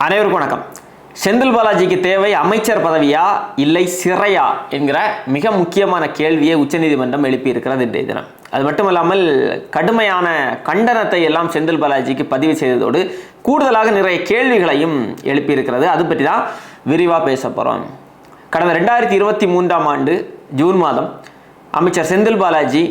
அனைவருக்கும் வணக்கம். செந்தில் பாலாஜிக்கு தேவை அமைச்சர் பதவியா இல்லை சிறையா என்கிற மிக முக்கியமான கேள்வியை உச்சநீதிமன்றம் எழுப்பியிருக்கிறது இன்றைய தினம். அது மட்டுமல்லாமல் கடுமையான கண்டனத்தை எல்லாம் செந்தில் பாலாஜிக்கு பதிவு செய்ததோடு கூடுதலாக நிறைய கேள்விகளையும் எழுப்பியிருக்கிறது. அது பற்றி தான் விரிவாக பேச போகிறோம். கடந்த 2023ஆம் ஆண்டு ஜூன் மாதம் அமைச்சர் செந்தில் பாலாஜி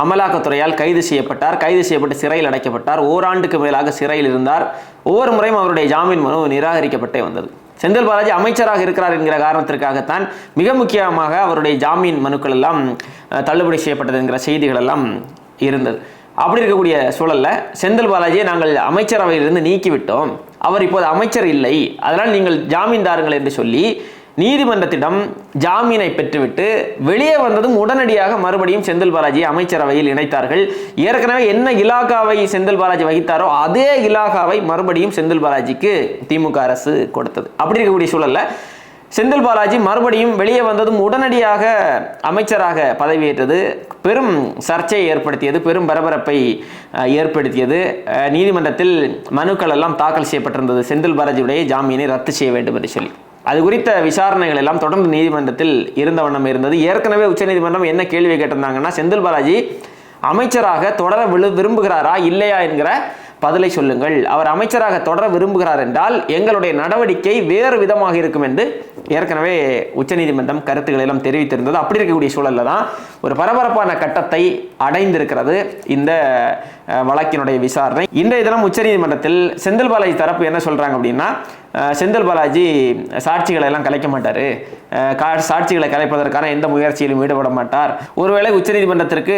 அமலாக்கத்துறையால் கைது செய்யப்பட்டார். கைது செய்யப்பட்டு சிறையில் அடைக்கப்பட்டார். ஓராண்டுக்கு மேலாக சிறையில் இருந்தார். ஒவ்வொரு முறையும் அவருடைய ஜாமீன் மனு நிராகரிக்கப்பட்டே வந்தது. செந்தில் பாலாஜி அமைச்சராக இருக்கிறார் என்கிற காரணத்திற்காகத்தான் மிக முக்கியமாக அவருடைய ஜாமீன் மனுக்கள் எல்லாம் தள்ளுபடி செய்யப்பட்டது என்கிற செய்திகள் எல்லாம் இருந்தது. அப்படி இருக்கக்கூடிய சூழல்ல செந்தில் பாலாஜியை நாங்கள் அமைச்சரவையிலிருந்து நீக்கிவிட்டோம், அவர் இப்போது அமைச்சர் இல்லை, அதனால் நீங்கள் ஜாமீன் தாருங்கள் என்று சொல்லி நீதிமன்றத்திடம் ஜாமீனை பெற்றுவிட்டு வெளியே வந்ததும் உடனடியாக மறுபடியும் செந்தில் பாலாஜியை அமைச்சரவையில் இணைத்தார்கள். ஏற்கனவே என்ன இலாகாவை செந்தில் பாலாஜி வகித்தாரோ அதே இலாகாவை மறுபடியும் செந்தில் பாலாஜிக்கு திமுக அரசு கொடுத்தது. அப்படி இருக்கக்கூடிய சூழல்ல செந்தில் பாலாஜி மறுபடியும் வெளியே வந்ததும் உடனடியாக அமைச்சராக பதவியேற்றது பெரும் சர்ச்சையை ஏற்படுத்தியது, பெரும் பரபரப்பை ஏற்படுத்தியது. நீதிமன்றத்தில் மனுக்கள் எல்லாம் தாக்கல் செய்யப்பட்டிருந்தது, செந்தில் பாலாஜியுடைய ஜாமீனை ரத்து செய்ய வேண்டும் என்று சொல்லி. அது குறித்த விசாரணைகள் எல்லாம் தொடர்ந்து நீதிமன்றத்தில் இருந்த வண்ணம் இருந்தது. ஏற்கனவே உச்சநீதிமன்றம் என்ன கேள்வி கேட்டிருந்தாங்கன்னா, செந்தில் பாலாஜி அமைச்சராக தொடர விரும்புகிறாரா இல்லையா என்கிற பதிலை சொல்லுங்கள். அவர் அமைச்சராக தொடர விரும்புகிறார் என்றால் எங்களுடைய நடவடிக்கை வேறு விதமாக இருக்கும் என்று ஏற்கனவே உச்சநீதிமன்றம் கருத்துக்களை எல்லாம் தெரிவித்திருந்தது. அப்படி இருக்கக்கூடிய சூழல்ல தான் ஒரு பரபரப்பான கட்டத்தை அடைந்திருக்கிறது இந்த வழக்கினுடைய விசாரணை. இன்றைய தினம் உச்சநீதிமன்றத்தில் செந்தில் பாலாஜி தரப்பு என்ன சொல்றாங்க அப்படின்னா, செந்தில் பாலாஜி சாட்சிகளை எல்லாம் கலைக்க மாட்டார், சாட்சிகளை கலைப்பதற்கான எந்த முயற்சியிலும் ஈடுபட மாட்டார். ஒருவேளை உச்சநீதிமன்றத்திற்கு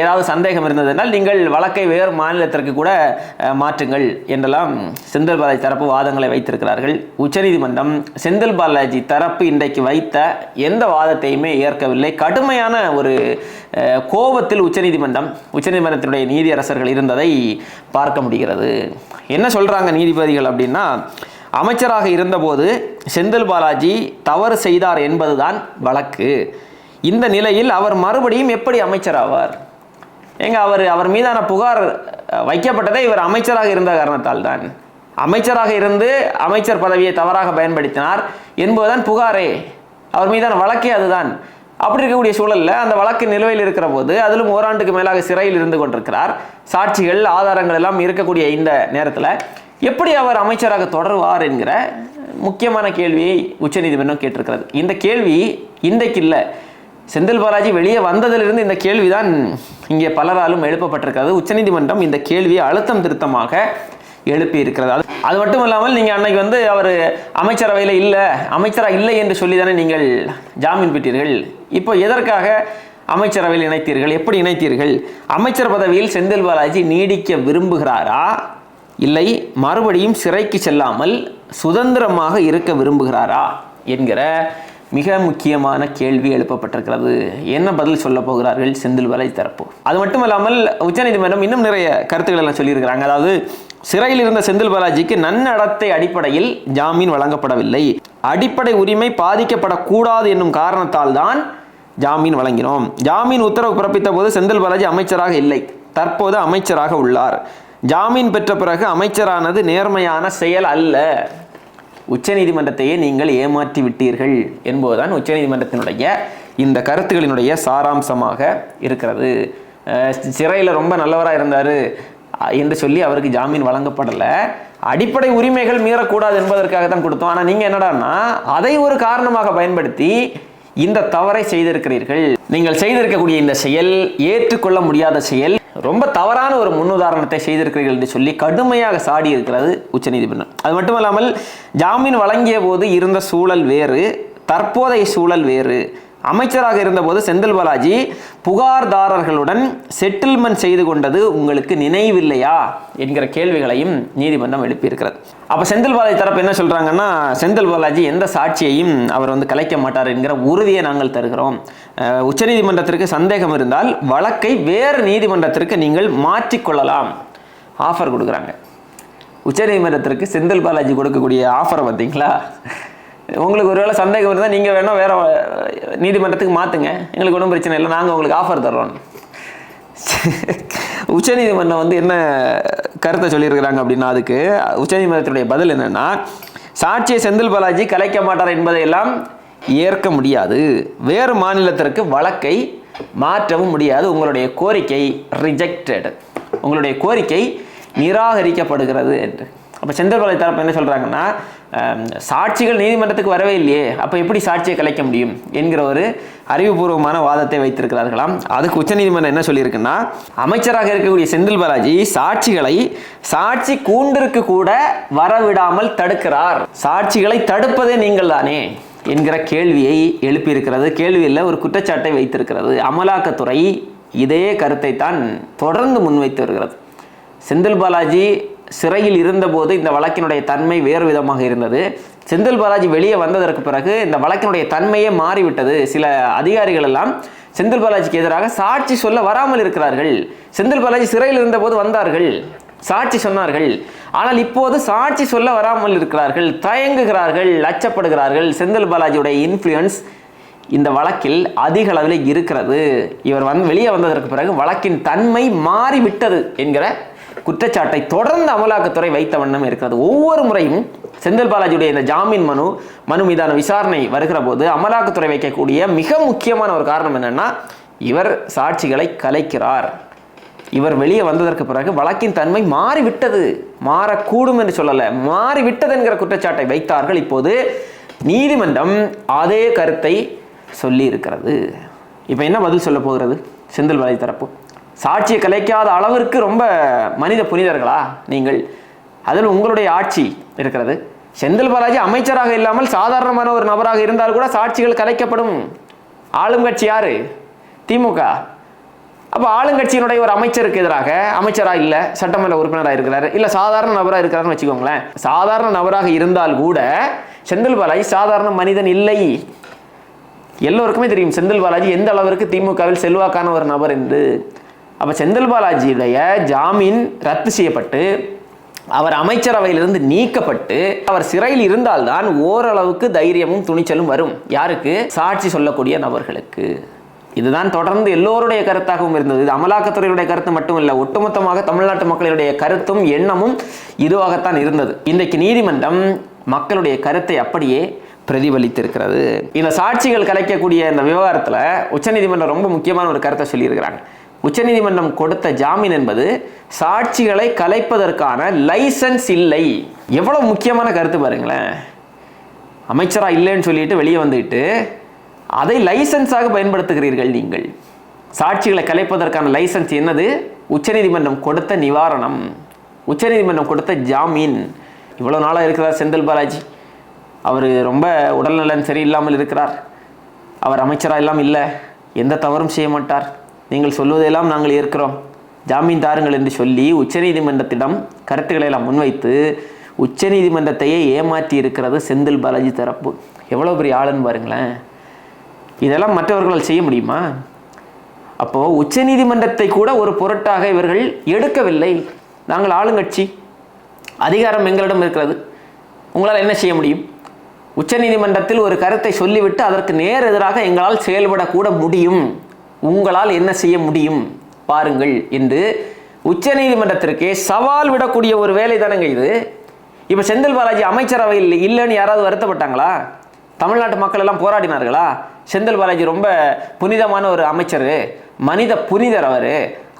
ஏதாவது சந்தேகம் இருந்ததென்றால் நீங்கள் வழக்கை வேறு மாநிலத்திற்கு கூட மாற்றுங்கள் என்றெல்லாம் செந்தில் பாலாஜி தரப்பு வாதங்களை வைத்திருக்கிறார்கள். உச்சநீதிமன்றம் செந்தில் பாலாஜி தரப்பு இன்றைக்கு வைத்த எந்த வாதத்தையுமே ஏற்கவில்லை. கடுமையான ஒரு கோபத்தில் உச்சநீதிமன்றத்தினுடைய நீதியரசர்கள் இருந்ததை பார்க்க முடிகிறது. என்ன சொல்றாங்க நீதிபதிகள் அப்படின்னா, அமைச்சராக இருந்தபோது செந்தில் பாலாஜி தவறு செய்தார் என்பதுதான் வழக்கு. இந்த நிலையில் அவர் மறுபடியும் எப்படி அமைச்சராவார்? அவர் மீதான புகார் வைக்கப்பட்டதே இவர் அமைச்சராக இருந்த காரணத்தால் தான். அமைச்சராக இருந்து அமைச்சர் பதவியை தவறாக பயன்படுத்தினார் என்பதுதான் புகாரே, அவர் மீதான வழக்கே அதுதான். அப்படி இருக்கக்கூடிய சூழல்ல அந்த வழக்கு நிலுவையில் இருக்கிற போது, அதிலும் ஓராண்டுக்கு மேலாக சிறையில் இருந்து கொண்டிருக்கிறார், சாட்சிகள் ஆதாரங்கள் எல்லாம் இருக்கக்கூடிய இந்த நேரத்தில் எப்படி அவர் அமைச்சராக தொடருவார் என்கிற முக்கியமான கேள்வியை உச்சநீதிமன்றம் கேட்டிருக்கிறது. இந்த கேள்வி இன்றைக்கு இல்லை, செந்தில் பாலாஜி வெளியே வந்ததிலிருந்து இந்த கேள்விதான் இங்கே பலராலும் எழுப்பப்பட்டிருக்கிறது. உச்சநீதிமன்றம் இந்த கேள்வியை அழுத்தம் திருத்தமாக எழுப்பி இருக்கிறது. அது மட்டும் இல்லாமல் நீங்கள் அன்னைக்கு அவர் அமைச்சரவையில் இல்லை, அமைச்சராக இல்லை என்று சொல்லி தானே நீங்கள் ஜாமீன் பெற்றீர்கள். இப்போ எதற்காக அமைச்சரவையில் இணைத்தீர்கள்? எப்படி இணைத்தீர்கள்? அமைச்சர் பதவியில் செந்தில் பாலாஜி நீடிக்க விரும்புகிறாரா இல்லை மறுபடியும் சிறைக்கு செல்லாமல் சுதந்திரமாக இருக்க விரும்புகிறாரா என்கிற மிக முக்கியமான கேள்வி எழுப்பப்பட்டிருக்கிறது. என்ன பதில் சொல்ல போகிறார்கள் செந்தில் பாலாஜி தரப்பு? அது மட்டும் இல்லாமல் உச்சநீதிமன்றம் இன்னும் நிறைய கருத்துக்கள் எல்லாம் சொல்லியிருக்கிறாங்க. அதாவது சிறையில் இருந்த செந்தில் பாலாஜிக்கு நன்னடத்தை அடிப்படையில் ஜாமீன் வழங்கப்படவில்லை, அடிப்படை உரிமை பாதிக்கப்படக்கூடாது என்னும் காரணத்தால் தான் ஜாமீன் வழங்கினோம். ஜாமீன் உத்தரவு பிறப்பித்த போது செந்தில் பாலாஜி அமைச்சராக இல்லை, தற்போது அமைச்சராக உள்ளார். ஜாமீன் பெற்ற பிறகு அமைச்சரானது நேர்மையான செயல் அல்ல, உச்சநீதிமன்றத்தையே நீங்கள் ஏமாற்றி விட்டீர்கள் என்பதுதான் உச்சநீதிமன்றத்தினுடைய இந்த கருத்துக்களினுடைய சாராம்சமாக இருக்கிறது. சிறையில் ரொம்ப நல்லவராக இருந்தார் என்று சொல்லி அவருக்கு ஜாமீன் வழங்கப்படலை, அடிப்படை உரிமைகள் மீறக்கூடாது என்பதற்காக தான் கொடுத்தோம். ஆனால் நீங்கள் என்னடான்னா அதை ஒரு காரணமாக பயன்படுத்தி இந்த தவறை செய்திருக்கிறீர்கள். நீங்கள் செய்திருக்கக்கூடிய இந்த செயல் ஏற்றுக்கொள்ள முடியாத செயல், ரொம்ப தவறான ஒரு முன்னுதாரணத்தை செய்திருக்கிறீர்கள் என்று சொல்லி கடுமையாக சாடி இருக்கிறது உச்சநீதிமன்றம். அது மட்டுமல்லாமல் ஜாமீன் வழங்கிய போது இருந்த சூழல் வேறு, தற்போதைய சூழல் வேறு. அமைச்சராக இருந்தபோது செந்தில் பாலாஜி புகார்தாரர்களுடன் செட்டில்மெண்ட் செய்து கொண்டது உங்களுக்கு நினைவில்லையா என்கிற கேள்விகளையும் நீதிமன்றம் எழுப்பியிருக்கிறது. அப்போ செந்தில் பாலாஜி தரப்பு என்ன சொல்றாங்கன்னா, செந்தில் பாலாஜி எந்த சாட்சியையும் அவர் கலைக்க மாட்டார் என்கிற உறுதியை நாங்கள் தருகிறோம். உச்சநீதிமன்றத்திற்கு சந்தேகம் இருந்தால் வழக்கை வேறு நீதிமன்றத்திற்கு நீங்கள் மாற்றிக்கொள்ளலாம் ஆஃபர் கொடுக்குறாங்க. உச்சநீதிமன்றத்திற்கு செந்தில் பாலாஜி கொடுக்கக்கூடிய ஆஃபரை பார்த்தீங்களா? உங்களுக்கு ஒருவேளை சந்தேகம் இருந்தால் நீங்கள் வேணால் வேறு நீதிமன்றத்துக்கு மாற்றுங்க, எங்களுக்கு ஒன்றும் பிரச்சனை இல்லை, நாங்கள் உங்களுக்கு ஆஃபர் தர்றோம். உச்சநீதிமன்றம் வந்து என்ன கருத்தை சொல்லியிருக்கிறாங்க அப்படின்னா, அதுக்கு உச்சநீதிமன்றத்துடைய பதில் என்னன்னா, சாட்சியை செந்தில் பாலாஜி கலைக்க மாட்டார் என்பதையெல்லாம் ஏற்க முடியாது, வேறு மாநிலத்திற்கு வழக்கை மாற்றவும் முடியாது, உங்களுடைய கோரிக்கை ரிஜெக்டட், உங்களுடைய கோரிக்கை நிராகரிக்கப்படுகிறது என்று. அப்போ செந்தில் பாலாஜி தரப்பு என்ன சொல்கிறாங்கன்னா, சாட்சிகள் நீதிமன்றத்துக்கு வரவே இல்லையே, அப்போ எப்படி சாட்சியை கலைக்க முடியும் என்கிற ஒரு அறிவுபூர்வமான வாதத்தை வைத்திருக்கிறார்களாம். அதுக்கு உச்சநீதிமன்றம் என்ன சொல்லியிருக்குன்னா, அமைச்சராக இருக்கக்கூடிய செந்தில் பாலாஜி சாட்சிகளை சாட்சி கூண்டிற்கு கூட வரவிடாமல் தடுக்கிறார், சாட்சிகளை தடுப்பதே நீங்கள் தானே என்கிற கேள்வியை எழுப்பியிருக்கிறது. கேள்வியில் ஒரு குற்றச்சாட்டை வைத்திருக்கிறது. அமலாக்கத்துறை இதே கருத்தை தான் தொடர்ந்து முன்வைத்து வருகிறது. செந்தில் பாலாஜி சிறையில் இருந்தபோது இந்த வழக்கினுடைய தன்மை வேறு விதமாக இருந்தது. செந்தில் பாலாஜி வெளியே வந்ததற்கு பிறகு இந்த வழக்கினுடைய தன்மையே மாறிவிட்டது. சில அதிகாரிகள் எல்லாம் செந்தில் பாலாஜிக்கு எதிராக சாட்சி சொல்ல வராமல் இருக்கிறார்கள். செந்தில் பாலாஜி சிறையில் இருந்தபோது வந்தார்கள், சாட்சி சொன்னார்கள். ஆனால் இப்போது சாட்சி சொல்ல வராமல் இருக்கிறார்கள், தயங்குகிறார்கள், அச்சப்படுகிறார்கள். செந்தில் பாலாஜியுடைய இன்ஃப்ளூயன்ஸ் இந்த வழக்கில் அதிக அளவில் இருக்கிறது. இவர் வெளியே வந்ததற்கு பிறகு வழக்கின் தன்மை மாறிவிட்டது என்கிற குற்றச்சாட்டை தொடர்ந்து அமலாக்கத்துறை வைத்த வண்ணம் இருக்கிறது. ஒவ்வொரு முறையும் செந்தில் பாலாஜியுடைய இந்த ஜாமீன் மனு மீதான விசாரணை வருகிற போது அமலாக்கத்துறை வைக்கக்கூடிய மிக முக்கியமான ஒரு காரணம் என்னன்னா, இவர் சாட்சிகளை கலைக்கிறார், இவர் வெளியே வந்ததற்கு பிறகு வழக்கின் தன்மை மாறிவிட்டது, மாறக்கூடும் என்று சொல்லல, மாறிவிட்டது என்கிற குற்றச்சாட்டை வைத்தார்கள். இப்போது நீதிமன்றம் அதே கருத்தை சொல்லி இருக்கிறது. இப்போ என்ன பதில் சொல்ல போகிறது செந்தில் பாலாஜி தரப்பு? சாட்சியை கலைக்காத அளவிற்கு ரொம்ப மனித புனிதர்களா நீங்கள்? அதில் உங்களுடைய ஆட்சி இருக்கிறது. செந்தில் பாலாஜி அமைச்சராக இல்லாமல் சாதாரணமான ஒரு நபராக இருந்தால் கூட சாட்சிகள் கலைக்கப்படும். ஆளும் கட்சி யாரு? திமுக. அப்போ ஆளுங்கட்சியினுடைய ஒரு அமைச்சருக்கு எதிராக, அமைச்சராக இல்லை சட்டமன்ற உறுப்பினராக இருக்கிறாரு, இல்லை சாதாரண நபராக இருக்கிறாருன்னு வச்சுக்கோங்களேன், சாதாரண நபராக இருந்தால் கூட செந்தில் பாலாஜி சாதாரண மனிதன் இல்லை. எல்லோருக்குமே தெரியும் செந்தில் பாலாஜி எந்த அளவிற்கு திமுகவில் செல்வாக்கான ஒரு நபர் என்று. அப்போ செந்தில் பாலாஜியுடைய ஜாமீன் ரத்து செய்யப்பட்டு அவர் அமைச்சரவையிலிருந்து நீக்கப்பட்டு அவர் சிறையில் இருந்தால்தான் ஓரளவுக்கு தைரியமும் துணிச்சலும் வரும். யாருக்கு? சாட்சி சொல்லக்கூடிய நபர்களுக்கு. இதுதான் தொடர்ந்து எல்லோருடைய கருத்தாகவும் இருந்தது. இது அமலாக்கத்துறையுடைய கருத்து மட்டுமல்ல, ஒட்டுமொத்தமாக தமிழ்நாட்டு மக்களுடைய கருத்தும் எண்ணமும் இதுவாகத்தான் இருந்தது. இன்றைக்கு நீதிமன்றம் மக்களுடைய கருத்தை அப்படியே பிரதிபலித்திருக்கிறது. இந்த சாட்சிகள் கலைக்கக்கூடிய இந்த விவகாரத்தில் உச்சநீதிமன்றம் ரொம்ப முக்கியமான ஒரு கருத்தை சொல்லியிருக்கிறாங்க. உச்சநீதிமன்றம் கொடுத்த ஜாமீன் என்பது சாட்சிகளை கலைப்பதற்கான லைசன்ஸ் இல்லை. எவ்வளவு முக்கியமான கருத்து பாருங்களேன். அமைச்சரா இல்லைன்னு சொல்லிட்டு வெளியே வந்துட்டு அதை லைசன்ஸாக பயன்படுத்துகிறீர்கள் நீங்கள். சாட்சிகளை கலைப்பதற்கான லைசன்ஸ் என்னது? உச்சநீதிமன்றம் கொடுத்த நிவாரணம், உச்சநீதிமன்றம் கொடுத்த ஜாமீன். இவ்வளோ நாளாக இருக்கிறார் செந்தில் பாலாஜி, அவர் ரொம்ப உடல்நலன் சரியில்லாமல் இருக்கிறார், அவர் அமைச்சராக எல்லாம் இல்லை, எந்த தவறும் செய்ய மாட்டார், நீங்கள் சொல்வதெல்லாம் நாங்கள் ஏற்கிறோம், ஜாமீன் தாருங்கள் என்று சொல்லி உச்சநீதிமன்றத்திடம் கருத்துக்களை எல்லாம் முன்வைத்து உச்சநீதிமன்றத்தையே ஏமாற்றி இருக்கிறது செந்தில் பாலாஜி தரப்பு. எவ்வளோ பெரிய ஆளுன்னு பாருங்களேன். இதெல்லாம் மற்றவர்களால் செய்ய முடியுமா? அப்போது உச்சநீதிமன்றத்தை கூட ஒரு பொருட்டாக இவர்கள் எடுக்கவில்லை. நாங்கள் ஆளுங்கட்சி, அதிகாரம் எங்களிடம் இருக்கிறது, உங்களால் என்ன செய்ய முடியும்? உச்சநீதிமன்றத்தில் ஒரு கருத்தை சொல்லிவிட்டு அதற்கு நேர் எதிராக எங்களால் செயல்படக்கூட முடியும், உங்களால் என்ன செய்ய முடியும் பாருங்கள் என்று உச்சநீதிமன்றத்திற்கே சவால் விடக்கூடிய ஒரு வேலை தானங்க இது. இப்போ செந்தில் பாலாஜி அமைச்சரவையில் இல்லைன்னு யாராவது வருத்தப்பட்டாங்களா? தமிழ்நாட்டு மக்கள் எல்லாம் போராடினார்களா? செந்தில் பாலாஜி ரொம்ப புனிதமான ஒரு அமைச்சர், மனித புனிதர்,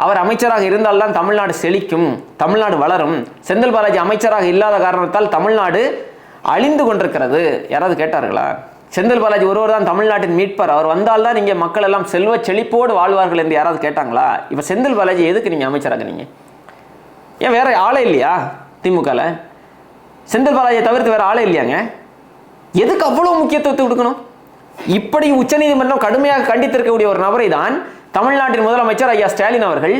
அவர் அமைச்சராக இருந்தால்தான் தமிழ்நாடு செழிக்கும், தமிழ்நாடு வளரும், செந்தில் பாலாஜி அமைச்சராக இல்லாத காரணத்தால் தமிழ்நாடு அழிந்து கொண்டிருக்கிறது, யாராவது கேட்டார்களா? செந்தில் பாலாஜி ஒருவர் தான் தமிழ்நாட்டின் மீட்பர், அவர் வந்தால்தான் இங்கே மக்கள் எல்லாம் செல்வ செழிப்போடு வாழ்வார்கள் என்று யாராவது கேட்டாங்களா? இப்போ செந்தில் பாலாஜி எதுக்கு நீங்கள் அமைச்சராக? நீங்கள் ஏன் வேற ஆளே இல்லையா திமுகவில்? செந்தில் பாலாஜியை தவிர்த்து வேற ஆளே இல்லையாங்க? எதுக்கு அவ்வளோ முக்கியத்துவத்தை கொடுக்கணும்? இப்படி உச்சநீதிமன்றம் கடுமையாக கண்டித்திருக்கக்கூடிய ஒரு நபரை தான் தமிழ்நாட்டின் முதலமைச்சர் ஐயா ஸ்டாலின் அவர்கள்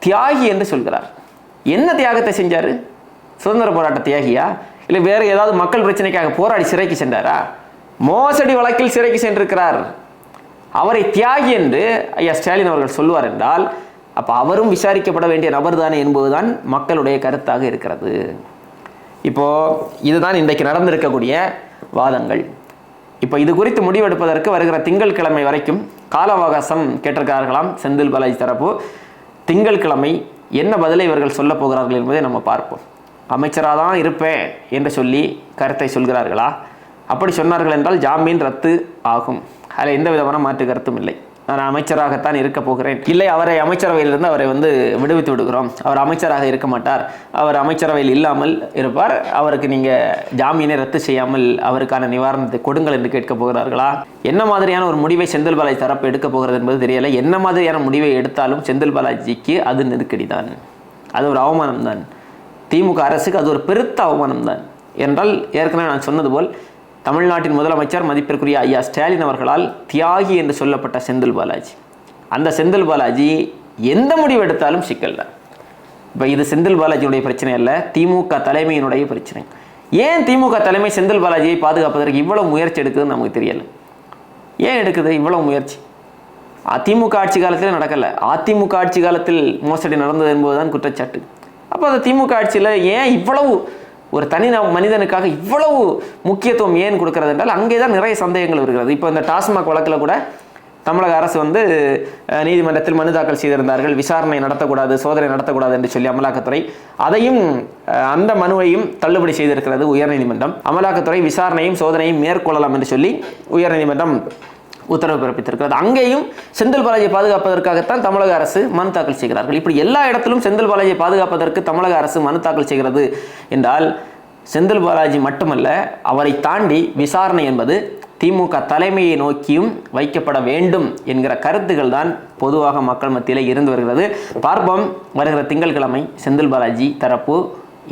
தியாகி என்று சொல்கிறார். என்ன தியாகத்தை செஞ்சார்? சுதந்திர போராட்ட தியாகியா, இல்லை வேறு ஏதாவது மக்கள் பிரச்சனைக்காக போராடி சிறைக்கு சென்றாரா? மோசடி வழக்கில் சிறைக்கு சென்றிருக்கிறார். அவரை தியாகி என்று ஐயா ஸ்டாலின் அவர்கள் சொல்லுவார் என்றால் அப்போ அவரும் விசாரிக்கப்பட வேண்டிய நபர் தானே என்பதுதான் மக்களுடைய கருத்தாக இருக்கிறது. இப்போ இதுதான் இன்றைக்கு நடந்திருக்கக்கூடிய வாதங்கள். இப்போ இது குறித்து முடிவெடுப்பதற்கு வருகிற திங்கட்கிழமை வரைக்கும் கால அவகாசம் கேட்டிருக்கார்களாம் செந்தில் பாலாஜி தரப்பு. திங்கட்கிழமை என்ன பதிலை இவர்கள் சொல்ல போகிறார்கள் என்பதை நம்ம பார்ப்போம். அமைச்சராக தான் இருப்பேன் என்று சொல்லி கருத்தை சொல்கிறார்களா? அப்படி சொன்னார்கள் என்றால் ஜாமீன் ரத்து ஆகும். அதில் எந்த விதமான மாற்று கருத்தும் இல்லை. நான் அமைச்சராகத்தான் இருக்க போகிறேன், இல்லை அவரை அமைச்சரவையிலிருந்து அவரை விடுவித்து விடுகிறோம், அவர் அமைச்சராக இருக்க மாட்டார், அவர் அமைச்சரவையில் இல்லாமல் இருப்பார், அவருக்கு நீங்கள் ஜாமீனை ரத்து செய்யாமல் அவருக்கான நிவாரணத்தை கொடுங்கள் என்று கேட்க போகிறார்களா? என்ன மாதிரியான ஒரு முடிவை செந்தில் பாலாஜி தரப்பு எடுக்க போகிறது என்பது தெரியலை. என்ன மாதிரியான முடிவை எடுத்தாலும் செந்தில் பாலாஜிக்கு அது நெருக்கடி தான், அது ஒரு அவமானம் தான். திமுக அரசுக்கு அது ஒரு பெருத்த அவமானம் தான். என்றால் ஏற்கனவே நான் சொன்னது போல் தமிழ்நாட்டின் முதலமைச்சர் மதிப்பிற்குரிய ஐயா ஸ்டாலின் அவர்களால் தியாகி என்று சொல்லப்பட்ட செந்தில் பாலாஜி, அந்த செந்தில் பாலாஜி எந்த முடிவு எடுத்தாலும் சிக்கல் தான். இப்போ இது செந்தில் பாலாஜியுடைய பிரச்சனை அல்ல, திமுக தலைமையினுடைய பிரச்சனை. ஏன் திமுக தலைமை செந்தில் பாலாஜியை பாதுகாப்பதற்கு இவ்வளவு முயற்சி எடுக்குதுன்னு நமக்கு தெரியல. ஏன் எடுக்குது இவ்வளவு முயற்சி? அதிமுக ஆட்சி காலத்தில் நடக்கலை, அதிமுக ஆட்சி காலத்தில் மோசடி நடந்தது என்பதுதான் குற்றச்சாட்டு. அப்போ அந்த திமுக ஆட்சியில் ஏன் இவ்வளவு ஒரு தனி மனிதனுக்காக இவ்வளவு முக்கியத்துவம் ஏன் கொடுக்கிறது என்றால் அங்கே தான் நிறைய சந்தேகங்கள் வருகிறது. இப்போ இந்த டாஸ்மாக் வழக்கில் கூட தமிழக அரசு நீதிமன்றத்தில் மனு தாக்கல் செய்திருந்தார்கள், விசாரணை நடத்தக்கூடாது, சோதனை நடத்தக்கூடாது என்று சொல்லி அமலாக்கத்துறை. அதையும் அந்த மனுவையும் தள்ளுபடி செய்திருக்கிறது உயர்நீதிமன்றம். அமலாக்கத்துறை விசாரணையும் சோதனையும் மேற்கொள்ளலாம் என்று சொல்லி உயர்நீதிமன்றம் உத்தரவு பிறப்பித்திருக்கிறது. அங்கேயும் செந்தில் பாலாஜியை பாதுகாப்பதற்காகத்தான் தமிழக அரசு மனு தாக்கல் செய்கிறார்கள். இப்படி எல்லா இடத்திலும் செந்தில் பாலாஜியை பாதுகாப்பதற்கு தமிழக அரசு மனு தாக்கல் செய்கிறது என்றால் செந்தில் பாலாஜி மட்டுமல்ல, அவரை தாண்டி விசாரணை என்பது திமுக தலைமையை நோக்கியும் வைக்கப்பட வேண்டும் என்கிற கருத்துக்கள் தான் பொதுவாக மக்கள் மத்தியில் இருந்து வருகிறது. பார்ப்போம் வருகிற திங்கட்கிழமை செந்தில் பாலாஜி தரப்பு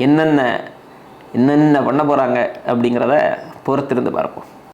என்னென்ன பண்ண போகிறாங்க அப்படிங்கிறத பொறுத்திருந்து பார்ப்போம்.